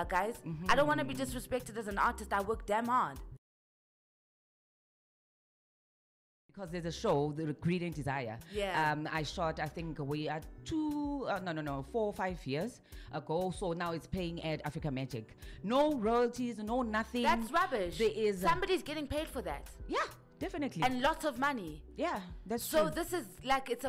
guys. I don't want to be disrespected as an artist. I work damn hard. Because there's a show, The Greed Desire. Yeah. I shot, I think we are 4 or 5 years ago. So now it's playing at Africa Magic. No royalties, no nothing. That's rubbish. There is somebody's getting paid for that. Yeah, definitely. And lots of money. Yeah, that's so true. This is like, it's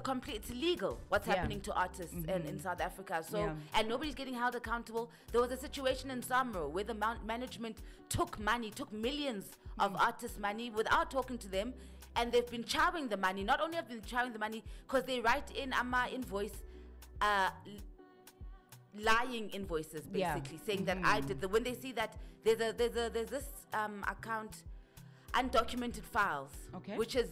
illegal what's happening to artists in South Africa. So and nobody's getting held accountable. There was a situation in SAMPRO where the management took millions of artists' money without talking to them, and they've been chowing the money. Not only have they been chowing the money, because they write in invoice, lying invoices, basically saying that I did when they see that there's this account, undocumented files, which is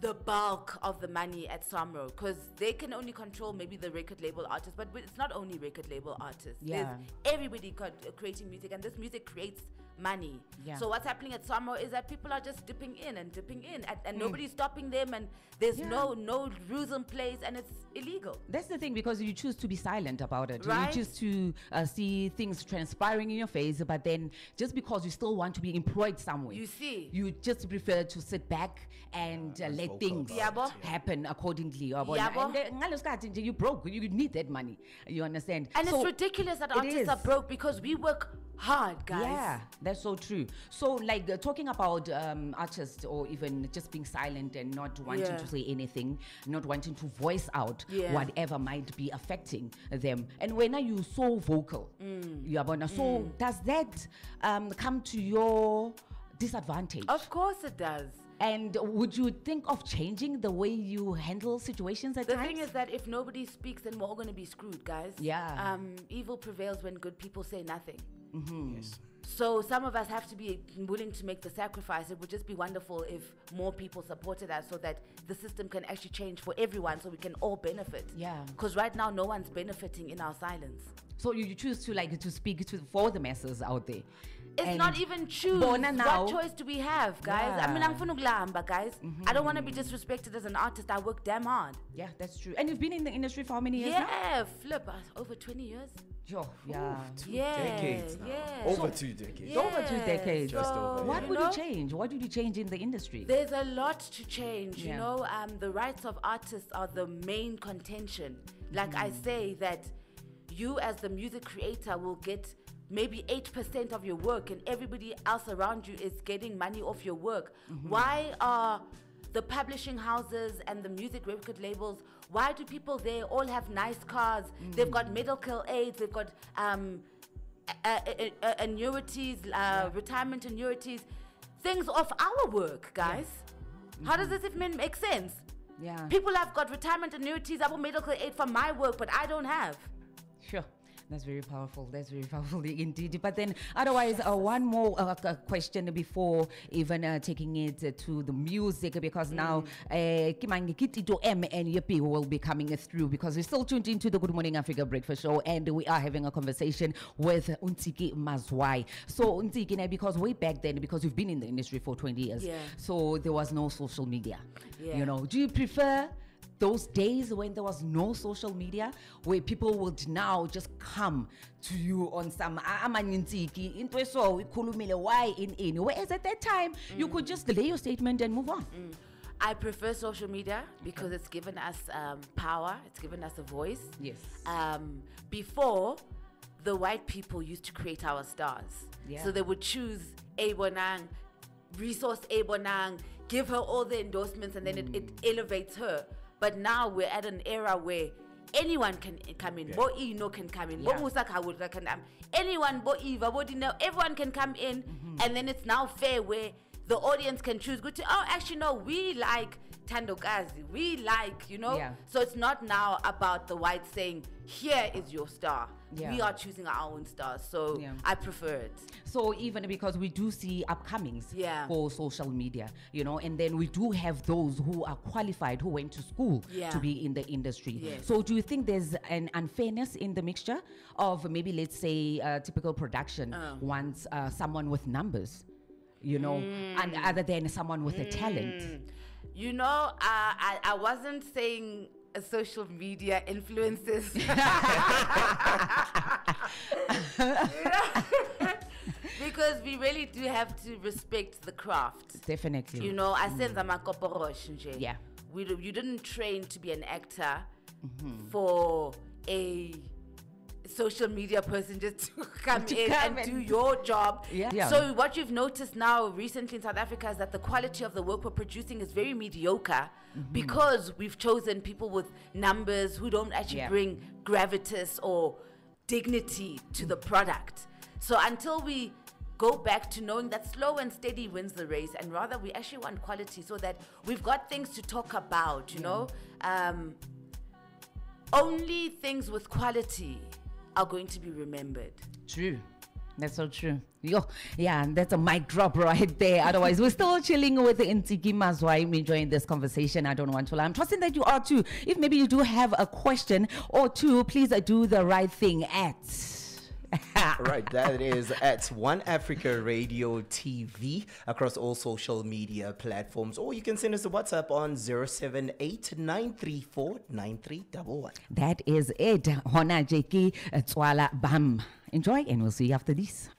the bulk of the money at SAMPRO, because they can only control maybe the record label artists, but it's not only record label artists. There's everybody creating music, and this music creates money. So what's happening at SAMPRO is that people are just dipping in, and nobody's stopping them, and there's no rules in place, and it's illegal. That's the thing, because you choose to be silent about it. Right? You choose to see things transpiring in your face, but then just because you still want to be employed somewhere, you just prefer to sit back and let things happen accordingly. And you broke, you need that money, you understand? And it's ridiculous that artists are broke, because we work hard, guys. Yeah, that's so true. So like talking about artists, or even just being silent and not wanting to say anything, not wanting to voice out whatever might be affecting them. And when are you so vocal? So does that come to your disadvantage? Of course it does. And would you think of changing the way you handle situations at times? The thing is that if nobody speaks, then we're all going to be screwed, guys. Yeah. Evil prevails when good people say nothing. Yes. So some of us have to be willing to make the sacrifice. It would just be wonderful if more people supported us, so that the system can actually change for everyone, so we can all benefit. Yeah. Because right now, no one's benefiting in our silence. So you choose to speak for the masses out there. It's not even choose. What choice do we have, guys? I mean, guys. I don't want to be disrespected as an artist. I work damn hard. Yeah, that's true. And you've been in the industry for how many years now? Yeah, flip. Over 20 years. Yeah. 2 decades now. Yeah. Over 2 decades. Over 2 decades. Just over. What would you change? What would you change in the industry? There's a lot to change. You know, the rights of artists are the main contention. Like I say, that you as the music creator will get maybe 8% of your work, and everybody else around you is getting money off your work. Why are the publishing houses and the music record labels, why do people there all have nice cars? They've got medical aids, they've got annuities, retirement annuities, things off our work, guys. How does this even make sense? Yeah. People have got retirement annuities, I have medical aid from my work, but I don't have. Sure. That's very powerful. That's very powerful indeed. But then otherwise, one more question before even taking it to the music, because now Kimangikiti M and Yippee will be coming through, because we're still tuned into the Good Morning Africa Breakfast Show, and we are having a conversation with Ntsiki Mazwai. So Ntsiki, because way back then, because you've been in the industry for 20 years, so there was no social media. You know, do you prefer those days when there was no social media, where people would now just come to you on some Ntsiki into so why in whereas at that time you could just delay your statement and move on? I prefer social media because it's given us power, it's given us a voice. Yes. Before, the white people used to create our stars. So they would choose Abonang, resource Abonang, give her all the endorsements, and then it elevates her. But now we're at an era where anyone can come in. Bo Ino can come in. Bo Musa Kawura can come. Anyone, Bo Eva, Bo Dino, everyone can come in. And then it's now fair where the audience can choose. Actually, no, we like Tandokazi. We like, So it's not now about the whites saying, here is your star. We are choosing our own stars. So I prefer it. So even because we do see upcomings for social media, and then we do have those who are qualified, who went to school to be in the industry. So do you think there's an unfairness in the mixture of maybe, let's say, typical production wants someone with numbers, and other than someone with a talent? I wasn't saying social media influences. Because we really do have to respect the craft. Definitely. You know, I said that Yeah. You didn't train to be an actor for a social media person just to come in and do your job. Yeah. So what you've noticed now recently in South Africa is that the quality of the work we're producing is very mediocre because we've chosen people with numbers who don't actually bring gravitas or dignity to the product. So until we go back to knowing that slow and steady wins the race, and rather we actually want quality so that we've got things to talk about, you know. Only things with quality are going to be remembered. True. That's so true. Yo, yeah, that's a mic drop right there. Otherwise, we're still chilling with Ntsiki Mazwai. I'm enjoying this conversation. I don't want to lie. I'm trusting that you are too. If maybe you do have a question or two, please do the right thing at... Right, that is at One Africa Radio TV across all social media platforms. Or you can send us a WhatsApp on 078-934-9311. That is it. Hona Jeki Tswala Bam. Enjoy, and we'll see you after this.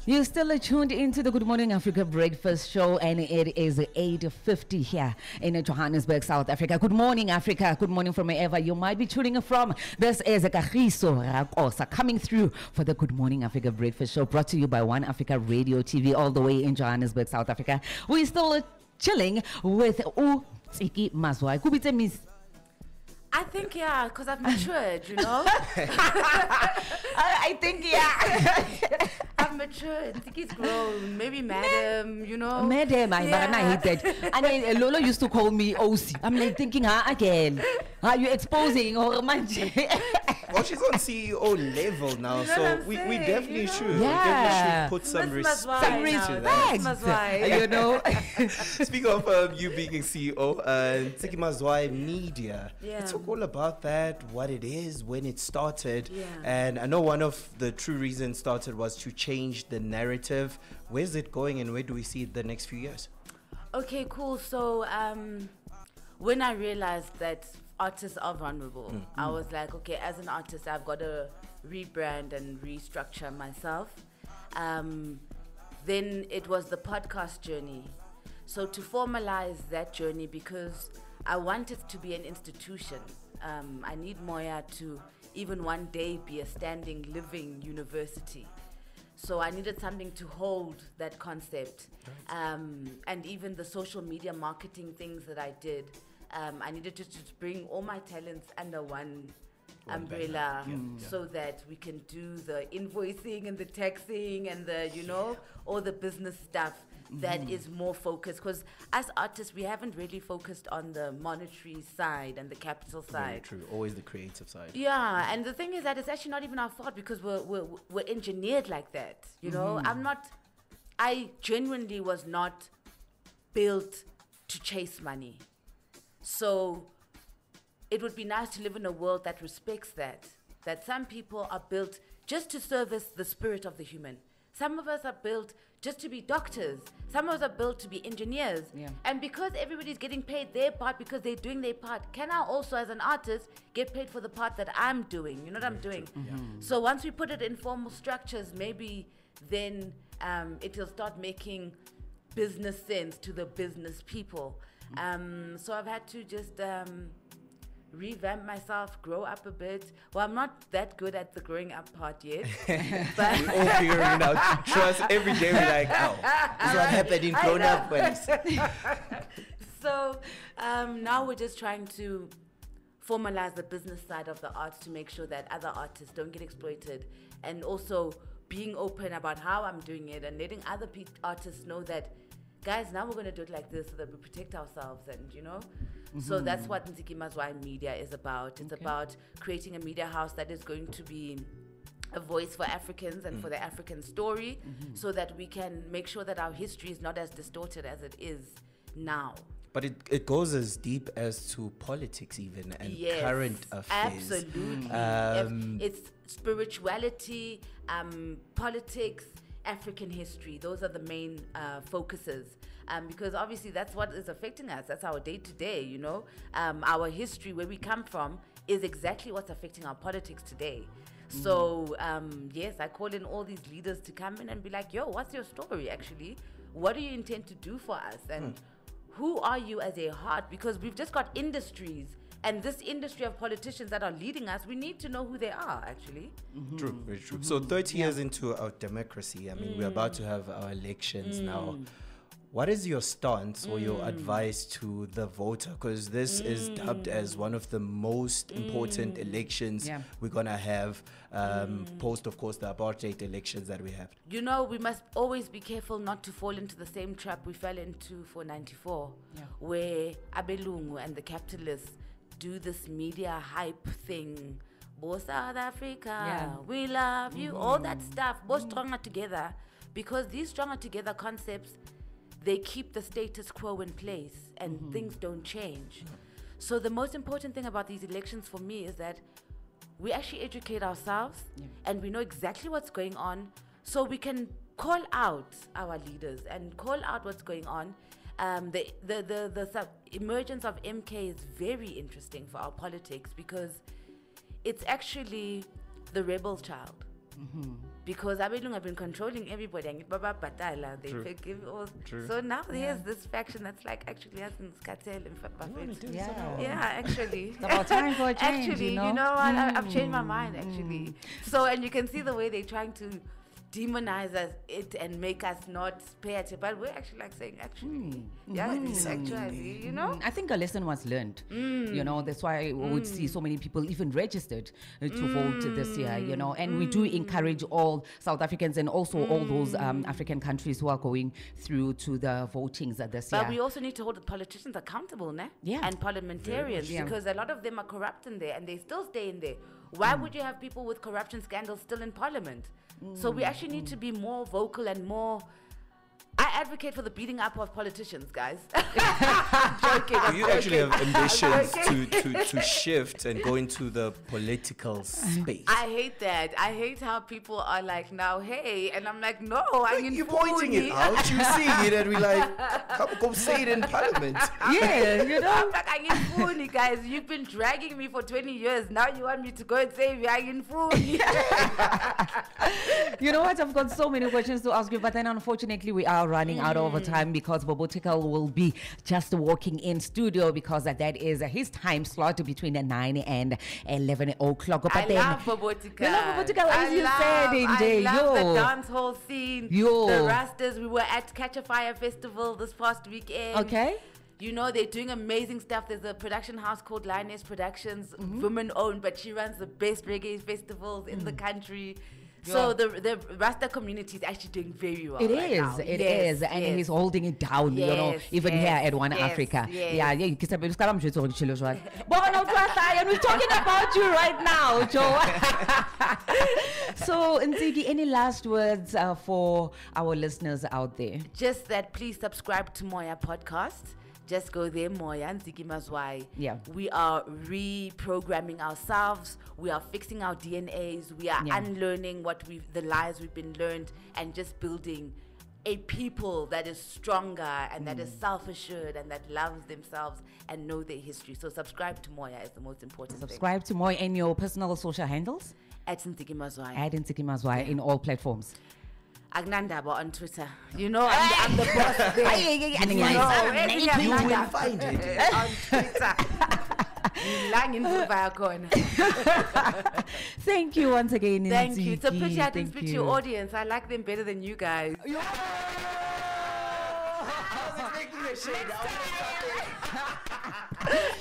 You're still tuned into the Good Morning Africa Breakfast Show, and it is 8:50 here in Johannesburg, South Africa. Good morning, Africa. Good morning from wherever you might be tuning from. This is Kagiso Rakosa coming through for the Good Morning Africa Breakfast Show, brought to you by One Africa Radio TV, all the way in Johannesburg, South Africa. We're still chilling with Ntsiki Mazwai. Kubitse Miss. I think, yeah, because I've matured, you know? I think, yeah. I've matured. Ntsiki's grown. Maybe madam, you know? Madam, I hate that. And then Lolo used to call me OC. I'm like thinking, again. Are you exposing or manje? Well, she's on CEO level now, so we definitely should. Yeah. We definitely should put some respect Some to respect. that. You know? Speaking of you being a CEO, Ntsiki Mazwai Media, let's talk all about that, what it is, when it started. And I know one of the true reasons started was to change the narrative. Where's it going and where do we see it the next few years? Okay, cool. So when I realized that artists are vulnerable, I was like, okay, as an artist, I've got to rebrand and restructure myself. Then it was the podcast journey. So to formalize that journey, because I want it to be an institution, I need Moya to even one day be a standing, living university. So I needed something to hold that concept. And even the social media marketing things that I did, I needed to bring all my talents under one umbrella so that we can do the invoicing and the taxing and the, you know, all the business stuff that is more focused. Because as artists, we haven't really focused on the monetary side and the capital side. Very true. Always the creative side. Yeah, and the thing is that it's actually not even our fault because we're engineered like that. You know, I genuinely was not built to chase money. So it would be nice to live in a world that respects that some people are built just to service the spirit of the human. Some of us are built just to be doctors. Some of us are built to be engineers. Yeah. And because everybody's getting paid their part because they're doing their part, can I also, as an artist, get paid for the part that I'm doing? You know what I'm doing? So once we put it in formal structures, maybe then it'll start making business sense to the business people. So I've had to just revamp myself, grow up a bit. Well, I'm not that good at the growing up part yet. But We're all figuring out. Trust every day we're like, oh, this is what happened in grown up ways. So now we're just trying to formalize the business side of the arts to make sure that other artists don't get exploited, and also being open about how I'm doing it and letting other artists know that, guys, now we're going to do it like this so that we protect ourselves, and you know. So that's what Ntsiki Mazwai Media is about. It's about creating a media house that is going to be a voice for Africans and for the African story, so that we can make sure that our history is not as distorted as it is now. But it goes as deep as to politics even and current affairs. Absolutely. It's spirituality, politics, African history. Those are the main focuses. because obviously that's what is affecting us. That's our day to day, you know. Our history, where we come from, is exactly what's affecting our politics today. So, yes, I call in all these leaders to come in and be like, yo, what's your story actually? What do you intend to do for us? And who are you as a heart? Because we've just got industries, and this industry of politicians that are leading us, we need to know who they are actually. True, very true. So 30 years into our democracy, I mean, we're about to have our elections now. What is your stance or your advice to the voter? Because this is dubbed as one of the most important elections we're going to have post, of course, the apartheid elections that we have. You know, we must always be careful not to fall into the same trap we fell into for 94, where Abelungu and the capitalists do this media hype thing. Both South Africa, we love you, all that stuff, both stronger together. Because these stronger together concepts, they keep the status quo in place and things don't change. So the most important thing about these elections for me is that we actually educate ourselves and we know exactly what's going on, so we can call out our leaders and call out what's going on. The emergence of MK is very interesting for our politics because it's actually the rebel child. Because Abelung have been controlling everybody and they forgive all. So now there's this faction that's like actually has this cartel in actually. It's about time for a change, actually, you know what? I've changed my mind actually. So, and you can see the way they're trying to demonize us and make us not pay attention, but we're actually like saying actually actually, you know, I think a lesson was learned. You know, that's why we would see so many people even registered to vote this year, you know, and we do encourage all South Africans and also all those African countries who are going through to the votings this year. But we also need to hold the politicians accountable, and parliamentarians, because a lot of them are corrupt in there and they still stay in there. Why would you have people with corruption scandals still in parliament? So we actually need to be more vocal and more. I advocate for the beating up of politicians, guys. I'm joking. You actually have ambitions to shift and go into the political space. I hate that. I hate how people are like, now, hey, and I'm like, no, I'm in. You're pointing it out. You see it, and we're like, come say it in parliament. Yeah, you know. I'm like, I'm in Funi, guys. You've been dragging me for 20 years. Now you want me to go and say I'm in Funi. You know what? I've got so many questions to ask you, but then unfortunately we are running out of time because Bobotikal will be just walking in studio because that is his time slot between 9 and 11 o'clock. But I love Bobotikal. You love Bobotikal, as you said, I love the dance hall scene. The Rastas. We were at Catch a Fire Festival this past weekend. Okay. You know, they're doing amazing stuff. There's a production house called Lioness Productions, women-owned, but she runs the best reggae festivals in the country. So the Rasta community is actually doing very well. It is, and he's holding it down, you know, even here at One Africa. Yeah. And we're talking about you right now, Joe. So, Ntsiki, any last words for our listeners out there? Just that, please subscribe to Moya Podcast. Just go there, Moya, Ntsiki Mazwai. Yeah. We are reprogramming ourselves. We are fixing our DNAs. We are unlearning the lies we've been learned, and just building a people that is stronger and that is self-assured and that loves themselves and know their history. So subscribe to Moya is the most important thing. Subscribe to Moya, and your personal social handles? At Ntsiki Mazwai. At Ntsiki Mazwai in all platforms. Agnandaba on Twitter. You know, I'm the boss there. You will find it on Twitter. Thank you once again, Ntsiki. Thank you. It's a pity I didn't speak to your audience. I like them better than you guys.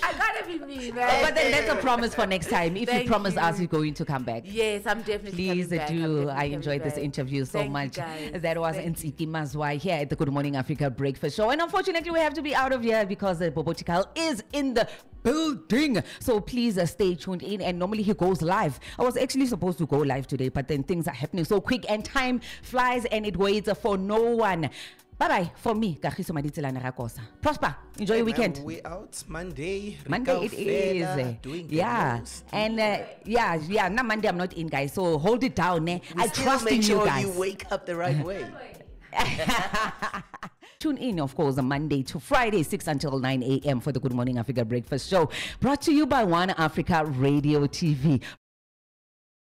I gotta be me, man. But then that's a promise for next time. If you promise us you're going to come back. Yes, I'm definitely Please coming back. I enjoyed this interview so much. That was Ntsiki Mazwai here at the Good Morning Africa Breakfast Show. And unfortunately, we have to be out of here because Bobotikal is in the building. So please stay tuned in. And normally he goes live. I was actually supposed to go live today, but then things are happening so quick and time flies and it waits for no one. Bye-bye for me. Prosper. Enjoy your weekend. We out Monday. Monday it is. Doing and now Monday I'm not in, guys. So hold it down. I trust in you guys. You wake up the right way. Tune in, of course, on Monday to Friday, 6 until 9 a.m. for the Good Morning Africa Breakfast Show, brought to you by One Africa Radio TV.